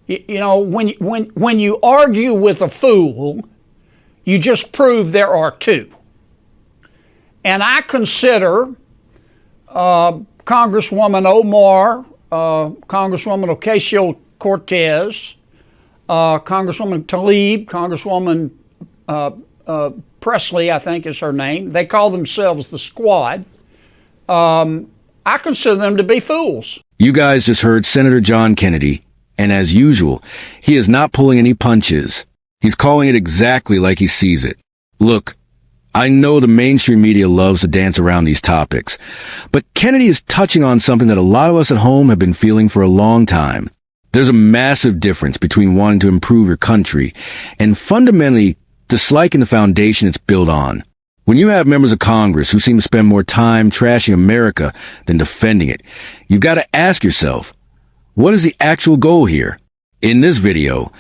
You know, when you argue with a fool, you just prove there are two. And I consider Congresswoman Omar, Congresswoman Ocasio-Cortez, Congresswoman Tlaib, Congresswoman Presley, I think is her name. They call themselves the Squad. I consider them to be fools. You guys just heard Senator John Kennedy, and as usual, he is not pulling any punches. He's calling it exactly like he sees it. Look, I know the mainstream media loves to dance around these topics, but Kennedy is touching on something that a lot of us at home have been feeling for a long time. There's a massive difference between wanting to improve your country and fundamentally disliking the foundation it's built on. When you have members of Congress who seem to spend more time trashing America than defending it, you've got to ask yourself, what is the actual goal here? In this video,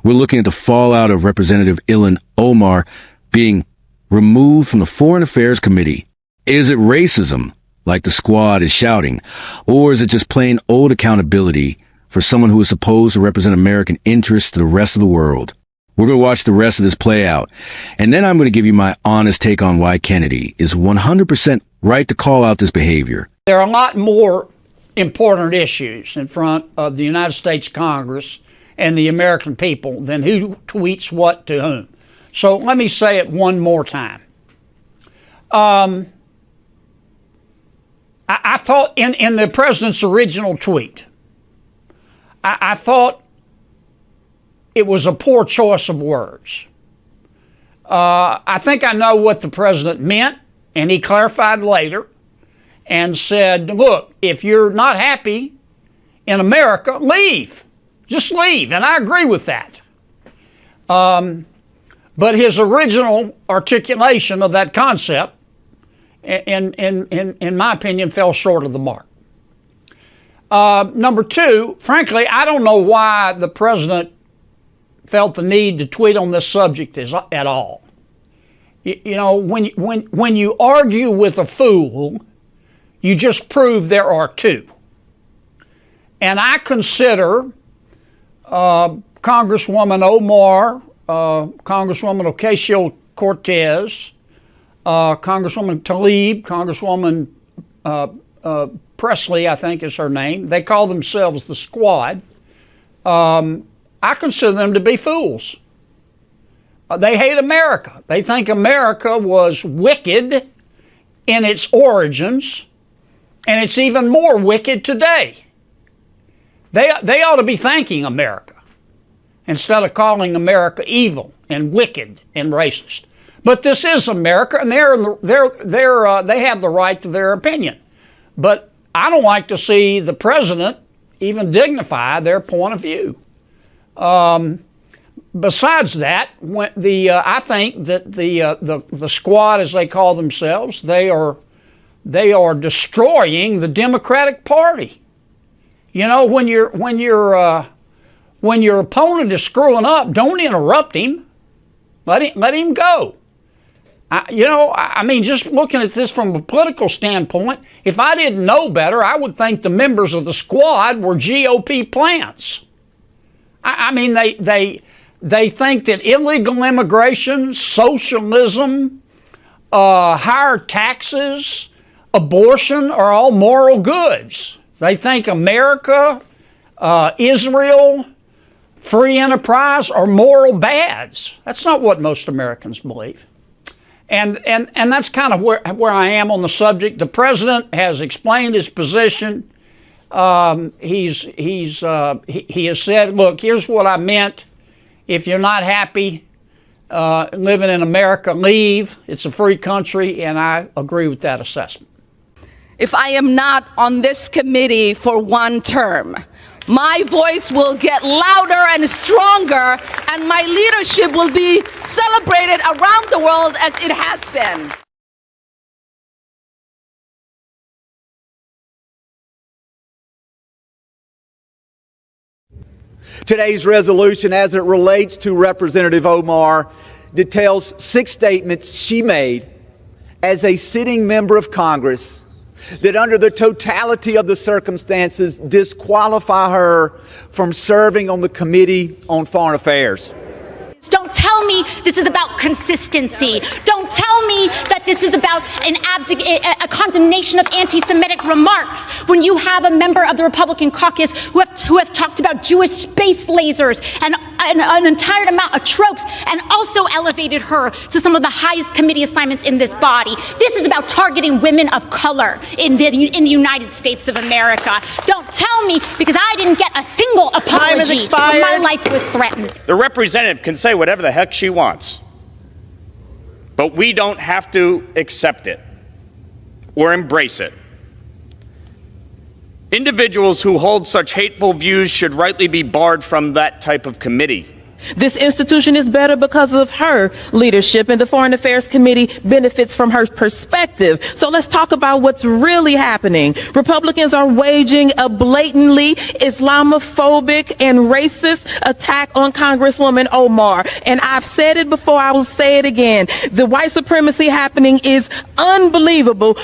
we're looking at the fallout of Representative Ilhan Omar being removed from the Foreign Affairs Committee. Is it racism, like the Squad is shouting, or is it just plain old accountability for someone who is supposed to represent American interests to the rest of the world? We're going to watch the rest of this play out, and then I'm going to give you my honest take on why Kennedy is 100% right to call out this behavior. There are a lot more important issues in front of the United States Congress and the American people than who tweets what to whom. So let me say it one more time. I thought in the president's original tweet, I thought it was a poor choice of words. I think I know what the president meant, and he clarified later and said, look, if you're not happy in America, leave. Just leave. And I agree with that. But his original articulation of that concept, in my opinion, fell short of the mark. Number two, frankly, I don't know why the president felt the need to tweet on this subject at all. You know, when you argue with a fool, you just prove there are two. And I consider Congresswoman Omar, Congresswoman Ocasio-Cortez, Congresswoman Tlaib, Congresswoman Presley, I think is her name. They call themselves the Squad. I consider them to be fools. They hate America. They think America was wicked in its origins, and it's even more wicked today. They ought to be thanking America instead of calling America evil and wicked and racist. But this is America, and they have the right to their opinion. But I don't like to see the president even dignify their point of view. Besides that, I think that the Squad, as they call themselves, they are destroying the Democratic Party. You know, when your opponent is screwing up, don't interrupt him. Let him go. I mean, just looking at this from a political standpoint, if I didn't know better, I would think the members of the Squad were GOP plants. I mean, they think that illegal immigration, socialism, higher taxes, abortion are all moral goods. They think America, Israel, free enterprise are moral bads. That's not what most Americans believe. And that's kind of where I am on the subject. The president has explained his position. He has said, look, here's what I meant. If you're not happy living in America, leave. It's a free country, and I agree with that assessment. If I am not on this committee for one term, my voice will get louder and stronger, and my leadership will be celebrated around the world as it has been. Today's resolution, as it relates to Representative Omar, details 6 statements she made as a sitting member of Congress that under the totality of the circumstances disqualify her from serving on the Committee on Foreign Affairs. Don't tell me this is about consistency. Don't tell me that this is about a condemnation of anti-Semitic remarks when you have a member of the Republican caucus who has talked about Jewish space lasers and an entire amount of tropes and also elevated her to some of the highest committee assignments in this body. This is about targeting women of color in the United States of America. Don't tell me, because I didn't get a single apology when my life was threatened. The representative can say whatever the heck she wants, but we don't have to accept it or embrace it. Individuals who hold such hateful views should rightly be barred from that type of committee. This institution is better because of her leadership, and the Foreign Affairs Committee benefits from her perspective. So let's talk about what's really happening. Republicans are waging a blatantly Islamophobic and racist attack on Congresswoman Omar. And I've said it before, I will say it again. The white supremacy happening is unbelievable.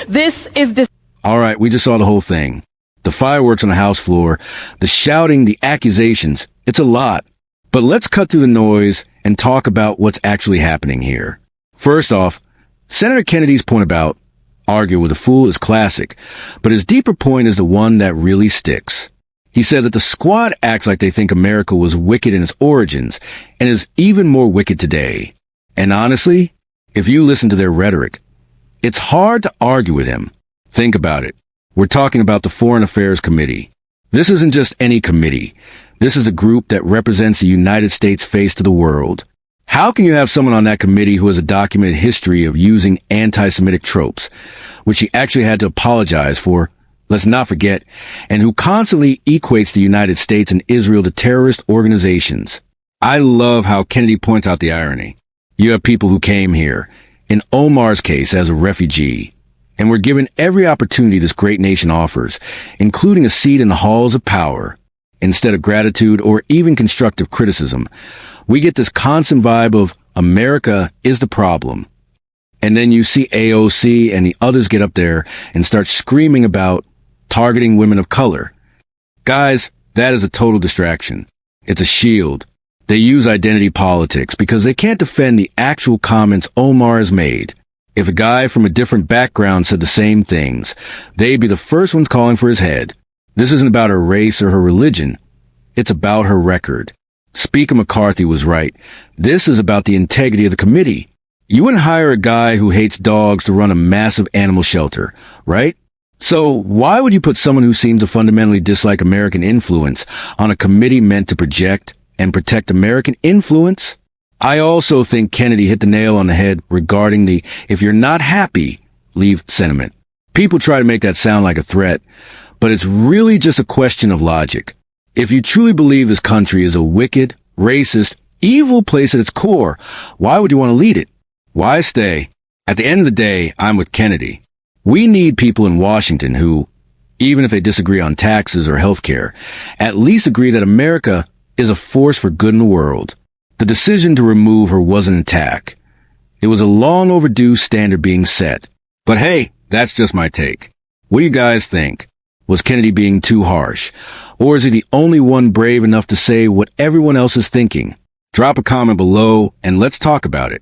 All right, we just saw the whole thing. The fireworks on the House floor, the shouting, the accusations. It's a lot. But let's cut through the noise and talk about what's actually happening here. First off, Senator Kennedy's point about argue with a fool is classic, but his deeper point is the one that really sticks. He said that the squad acts like they think America was wicked in its origins and is even more wicked today. And honestly, if you listen to their rhetoric, it's hard to argue with him. Think about it. We're talking about the Foreign Affairs Committee. This isn't just any committee. This is a group that represents the United States face to the world. How can you have someone on that committee who has a documented history of using anti-Semitic tropes, which he actually had to apologize for, let's not forget, and who constantly equates the United States and Israel to terrorist organizations? I love how Kennedy points out the irony. You have people who came here, in Omar's case as a refugee, and were given every opportunity this great nation offers, including a seat in the halls of power. Instead of gratitude or even constructive criticism, we get this constant vibe of America is the problem. And then you see AOC and the others get up there and start screaming about targeting women of color. Guys, that is a total distraction. It's a shield. They use identity politics because they can't defend the actual comments Omar has made. If a guy from a different background said the same things, they'd be the first ones calling for his head. This isn't about her race or her religion. It's about her record. Speaker McCarthy was right. This is about the integrity of the committee. You wouldn't hire a guy who hates dogs to run a massive animal shelter, right? So why would you put someone who seems to fundamentally dislike American influence on a committee meant to project and protect American influence? I also think Kennedy hit the nail on the head regarding the if you're not happy, leave sentiment. People try to make that sound like a threat, but it's really just a question of logic. If you truly believe this country is a wicked, racist, evil place at its core, why would you want to lead it? Why stay? At the end of the day, I'm with Kennedy. We need people in Washington who, even if they disagree on taxes or healthcare, at least agree that America is a force for good in the world. The decision to remove her was an attack. It was a long overdue standard being set. But hey, that's just my take. What do you guys think? Was Kennedy being too harsh? Or is he the only one brave enough to say what everyone else is thinking? Drop a comment below and let's talk about it.